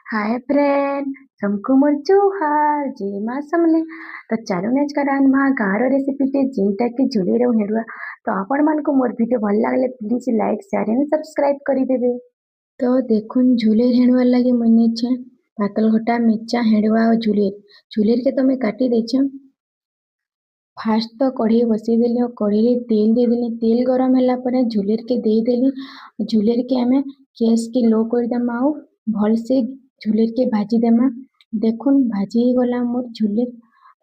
Hi friend, तुमको मोर जोहार जय माँ समले। तो चलो आज करान माँ गाँव रेसिपी टे जिनटा कि झुली रहू हेडुआ। तो आपण मान को मोर वीडियो भल लागले please like share and subscribe करी देबे। तो देखुन झुलेर हेडुआ लगे मने छे पातल घटा मिर्चा हेडुआ और झुलेर के तो मैं काटी दे छे। फास्ट तो कढ़ी बसई देली और कढ़ी रे तेल दे देली। तेल गरम होला पर झुलेर के दे देली। झुलेर के हमें गैस के लो कर देमा और भल से झुलेर के भाजी देमा। देखुन भाजी गला मोर झुलेर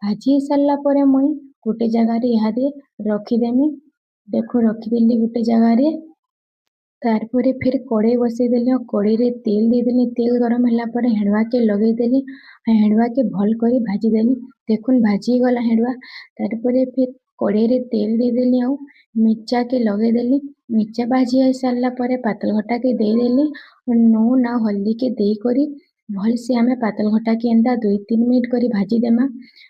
भाजी सारला पर मुई गोटे जगह रे इहादे रखी देमी। देखो रखी देली गोटे जगह रे। तारपरे फिर कढ़ई बसई देली और कढ़ई रे तेल दे देली। तेल गरम होला पर हेडुआ के लगे देली। हेडुआ के भल करी भाजी देली। देखुन भाजी गला हेडुआ। तारपरे फिर कढ़ई रे तेल दे देली और मिर्चा के लगे देली। मिर्चा भाजी आई सारला पर पातल घटा के दे देली और नून आ हल्दी के दे करी भल से हमें पातल घटा के एंता 2-3 मिनट करी भाजी देमा।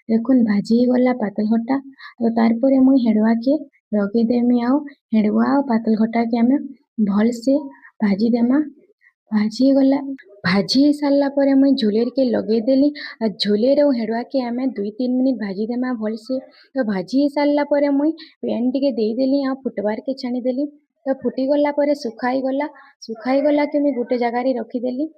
देखुन भाजी गला पातल घटा। तो तारपरे मुई हेडुआ के लगे देमी आउ हेडुआ और पातल घटा के हमें भल से भाजी देमा। भाजी गला भाजी सारला पर मुई झुलेर के लगे देली और झुलेर और हेडुआ के हमें 2-3 मिनिट भाजी देमा भल से। तो भाजी सारला पर मुई पेन टिके दे देली और फुटबार के छानी देली। तो फुटी गला पर सुखाई गला के मैं गोटे जगह रे रखी देली।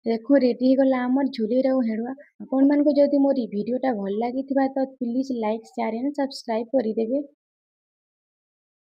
देखो रेडी गला हमर झुलेर और हेडुआ। आपण मान को जदि मोर वीडियोटा भल लागिथिबा तो please like share and subscribe करी देबे।